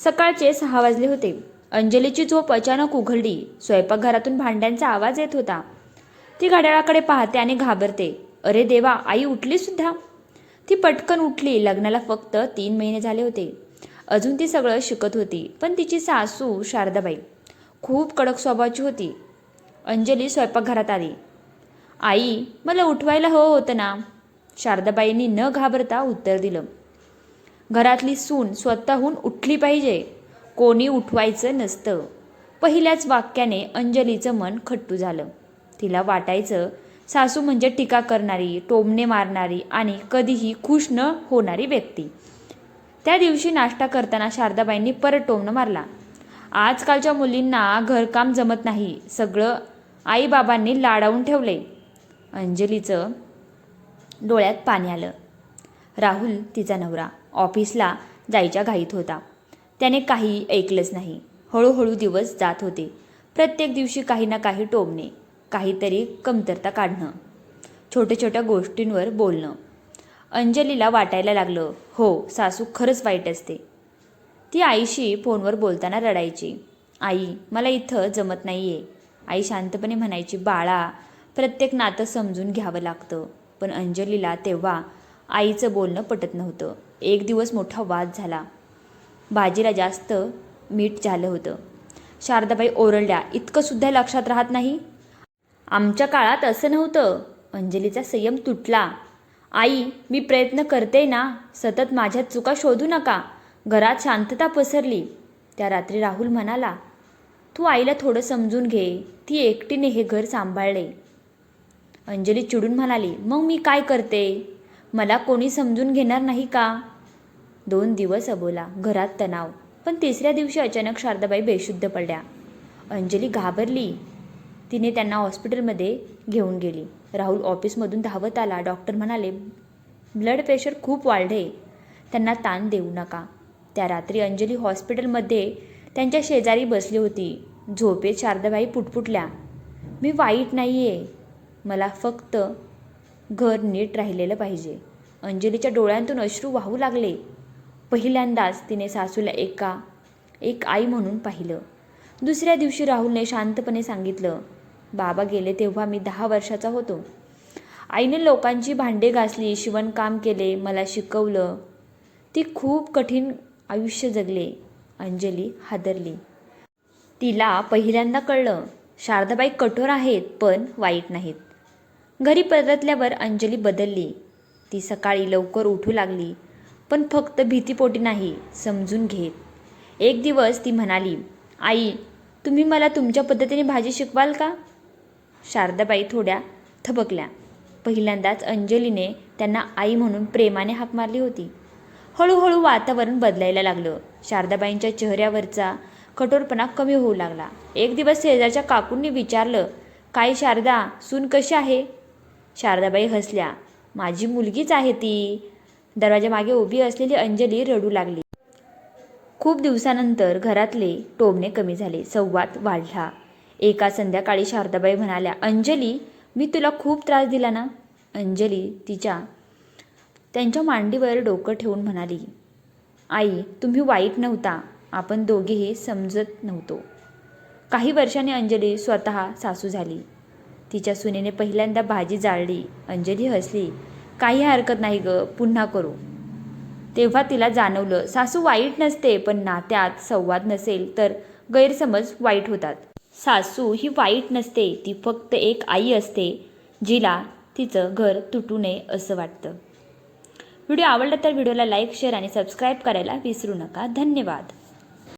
सकाळचे 6 वाजले होते. अंजलीची झोप अचानक उघडली. स्वयंपाकघरातून भांड्यांचा आवाज येत होता. ती घड्याळाकडे पाहते आणि घाबरते. अरे देवा, आई उठली सुद्धा. ती पटकन उठली. लग्नाला फक्त 3 महिने झाले होते. अजून ती सगळं शिकत होती. पण तिची सासू शारदाबाई खूप कडक स्वभावाची होती. अंजली स्वयंपाकघरात आली. आई, मला उठवायला हवं होतं ना. शारदाबाईंनी न घाबरता उत्तर दिलं. घरातली सून स्वतःहून उठली पाहिजे, कोणी उठवायचं नसतं. पहिल्याच वाक्याने अंजलीचं मन खट्टू झालं. तिला वाटायचं सासू म्हणजे टीका करणारी, टोमणे मारणारी आणि कधीही खुश न होणारी व्यक्ती. त्या दिवशी नाश्ता करताना शारदाबाईंनी परत टोमणं मारला. आजकालच्या मुलींना घरकाम जमत नाही, सगळं आईबाबांनी लाडावून ठेवले. अंजलीचं डोळ्यात पाणी आलं. राहुल, तिचा नवरा, ऑफिसला जायच्या घाईत होता. त्याने काही ऐकलंच नाही. हळूहळू दिवस जात होते. प्रत्येक दिवशी काही ना काही टोमणे, काहीतरी कमतरता काढणं, छोट्या छोट्या गोष्टींवर बोलणं. अंजलीला वाटायला लागलं, हो, सासू खरंच वाईट असते. ती आईशी फोनवर बोलताना रडायची. आई, मला इथं जमत नाहीये. आई शांतपणे म्हणायची, बाळा, प्रत्येक नातं समजून घ्यावं लागतं. पण अंजलीला तेव्हा आईचं बोलणं पटत नव्हतं. एक दिवस मोठा वाद झाला. भाजीला जास्त मीठ झालं होतं. शारदाबाई ओरडल्या, इतकं सुद्धा लक्षात राहत नाही? आमच्या काळात असं नव्हतं. अंजलीचा संयम तुटला. आई, मी प्रयत्न करते ना, सतत माझ्यात चुका शोधू नका. घरात शांतता पसरली. त्या रात्री राहुल म्हणाला, तू आईला थोडं समजून घे, ती एकटीने हे घर सांभाळले. अंजली चिडून म्हणाली, मग मी काय करते? मला कोणी समजून घेणार नाही का? 2 दिवस अबोला, घरात तणाव. पण तिसऱ्या दिवशी अचानक शारदाबाई बेशुद्ध पडल्या. अंजली घाबरली. तिने त्यांना हॉस्पिटलमध्ये घेऊन गेली. राहुल ऑफिसमधून धावत आला. डॉक्टर म्हणाले, ब्लड प्रेशर खूप वाढले, त्यांना ताण देऊ नका. त्या रात्री अंजली हॉस्पिटलमध्ये त्यांच्या शेजारी बसली होती. झोपेत शारदाबाई पुटपुटल्या, मी वाईट नाही आहे, मला फक्त घर नीट राहिलेलं पाहिजे. अंजलीच्या डोळ्यांतून अश्रू वाहू लागले. पहिल्यांदाच तिने सासूला एक आई म्हणून पाहिलं. दुसऱ्या दिवशी राहुलने शांतपणे सांगितलं, बाबा गेले तेव्हा मी 10 वर्षाचा होतो. आईने लोकांची भांडे घासली, शिवणकाम केले, मला शिकवलं. ती खूप कठीण आयुष्य जगले. अंजली हादरली. तिला पहिल्यांदा कळलं, शारदाबाई कठोर आहेत पण वाईट नाहीत. घरी परतल्यावर अंजली बदलली. ती सकाळी लवकर उठू लागली, पण फक्त भीतीपोटी नाही, समजून घेत. एक दिवस ती म्हणाली, आई, तुम्ही मला तुमच्या पद्धतीने भाजी शिकवाल का? शारदाबाई थोड्या थबकल्या. पहिल्यांदाच अंजलीने त्यांना आई म्हणून प्रेमाने हाक मारली होती. हळूहळू वातावरण बदलायला लागलं. शारदाबाईंच्या चेहऱ्यावरचा कठोरपणा कमी होऊ लागला. एक दिवस शेजारच्या काकूंनी विचारलं, काय शारदा, सून कशी आहे? शारदाबाई हसल्या, माझी मुलगीच आहे ती. दरवाजामागे उभी असलेली अंजली रडू लागली. खूप दिवसानंतर घरातले टोमणे कमी झाले. संवाद वाढला. एका संध्याकाळी शारदाबाई म्हणाल्या, अंजली, मी तुला खूप त्रास दिला ना? अंजली त्यांच्या मांडीवर डोकं ठेवून म्हणाली, आई, तुम्ही वाईट नव्हता, आपण दोघेही समजत नव्हतो. काही वर्षांनी अंजली स्वतः सासू झाली. तिच्या सुनेने पहिल्यांदा भाजी जाळली. अंजली हसली, काही हरकत नाही ग, पुन्हा करू. तेव्हा तिला जाणवलं, सासू वाईट नसते, पण नात्यात संवाद नसेल तर गैरसमज वाईट होतात. सासू ही वाईट नसते, ती फक्त एक आई असते, जिला तिचं घर तुटू नये असं वाटतं. व्हिडिओ आवडला तर व्हिडिओला लाईक, शेअर आणि सबस्क्राईब करायला विसरू नका. धन्यवाद.